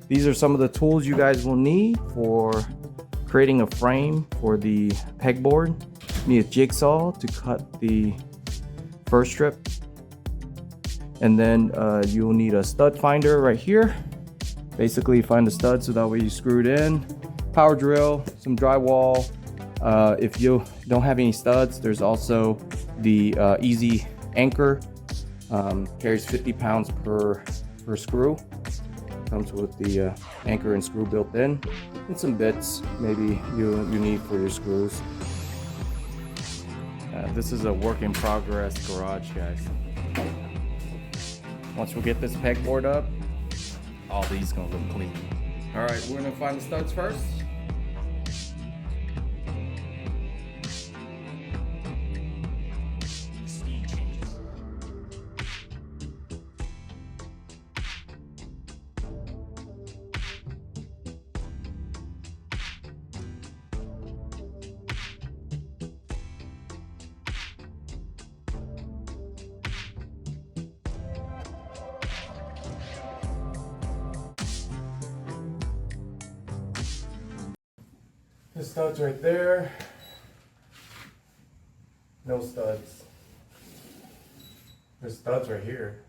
these are some of the tools you guys will need for creating a frame for the pegboard. You need a jigsaw to cut the first strip, and then you'll need a stud finder right here. Basically find the stud so that way you screw it in. Power drill, some drywall. If you don't have any studs, there's also the easy anchor. Carries 50 pounds per screw. Comes with the anchor and screw built in, and some bits maybe you need for your screws. This is a work in progress garage, guys. Once we get this pegboard up, all these gonna look clean. All right, we're gonna find the studs first. The studs right there. No studs. There's studs right here.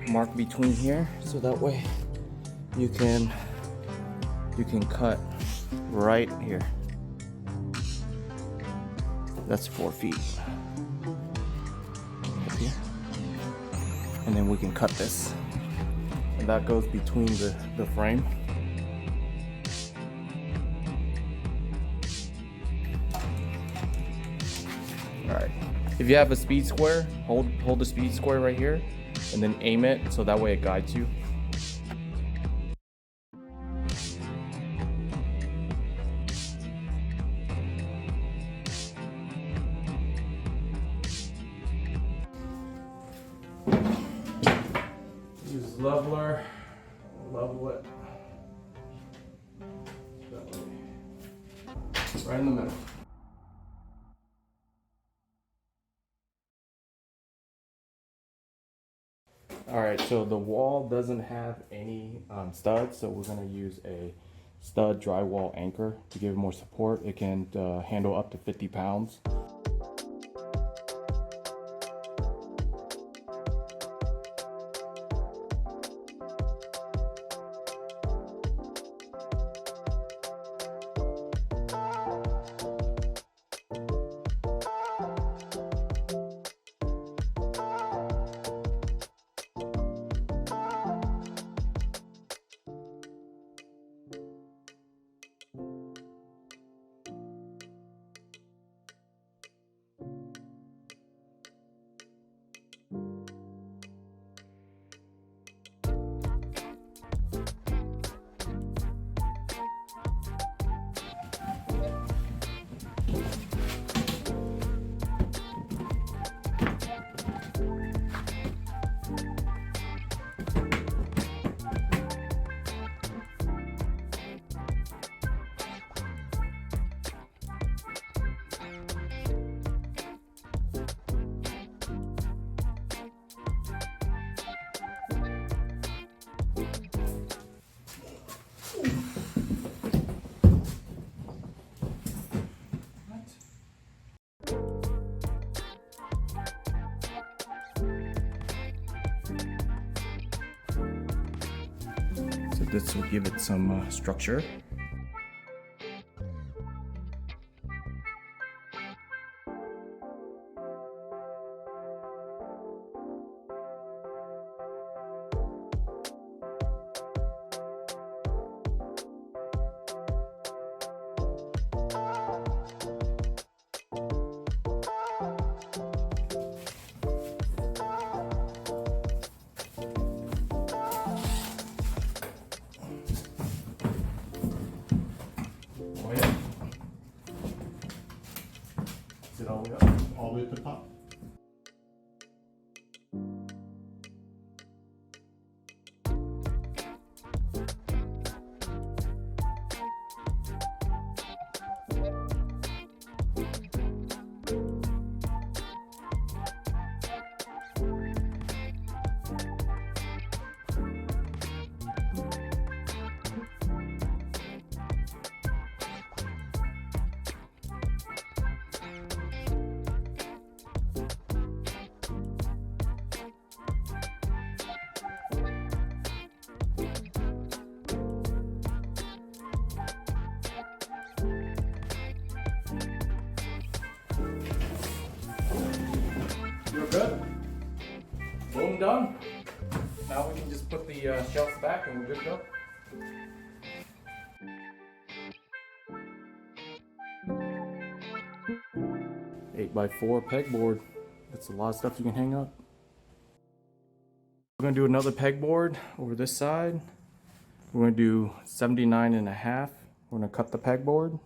Mark between here so that way you can cut right here. That's 4 feet. Here. And then we can cut this, and that goes between the frame. All right, if you have a speed square, hold the speed square right here and then aim it so that way it guides you. Use leveler, level it that way, right in the middle. All right, so the wall doesn't have any studs, so we're gonna use a stud drywall anchor to give it more support. It can handle up to 50 pounds. So this will give it some structure. Is it all the way up? All the way to the top. good. Boom, done. Now we can just put the shelves back and we're good to go. 8x4 pegboard. That's a lot of stuff you can hang up. We're gonna do another pegboard over this side. We're gonna do 79.5. We're gonna cut the pegboard.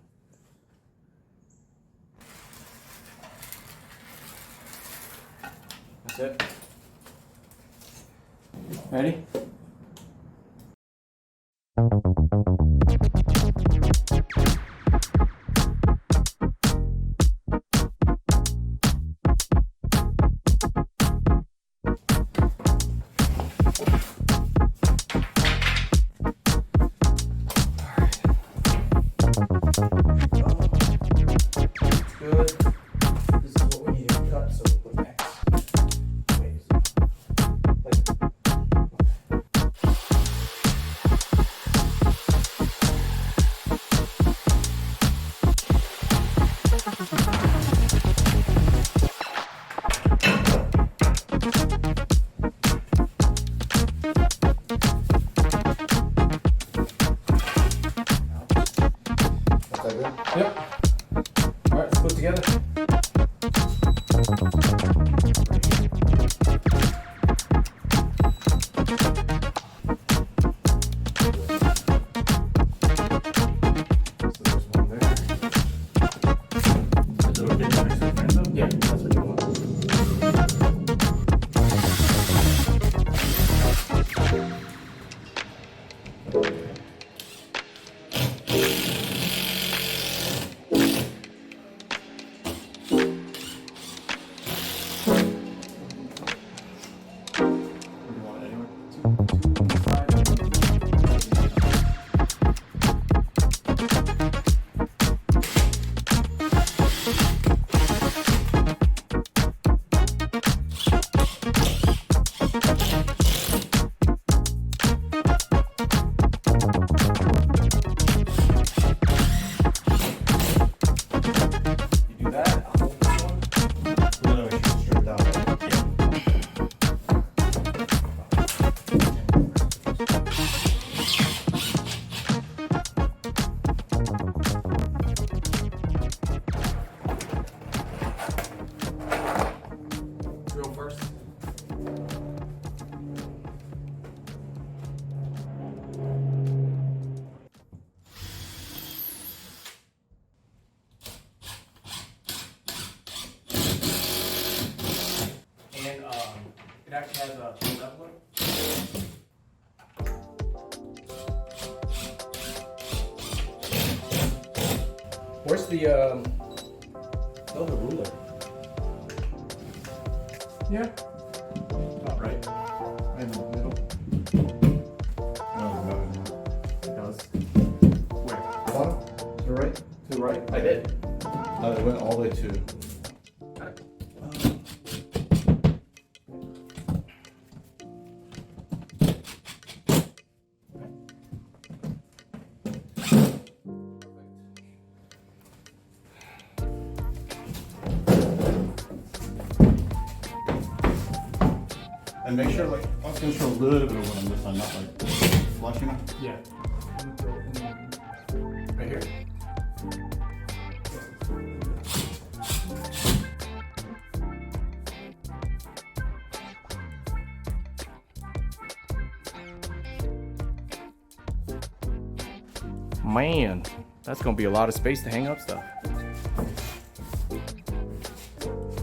That's it. Ready? Good. This is what we need to cut, so we'll put X. Yep. All right, let's put it together. So there's one there. Is it okay to mix it random? Yeah, that's what you want. It actually has a leveler. Where's the ruler? Yeah. Not right. Right in the middle. No, it does. Where? Bottom? To the right? To the right? I did. It went all the way to. And make sure, like, I was gonna show a little bit of what I'm this time, not like flushing it. Yeah. Right here. Man, that's gonna be a lot of space to hang up stuff.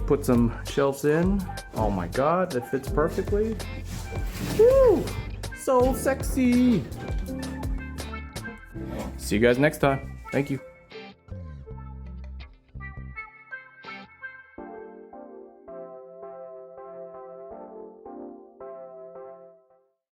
Put some shelves in. Oh my god, that fits perfectly. Woo! So sexy. See you guys next time. Thank you.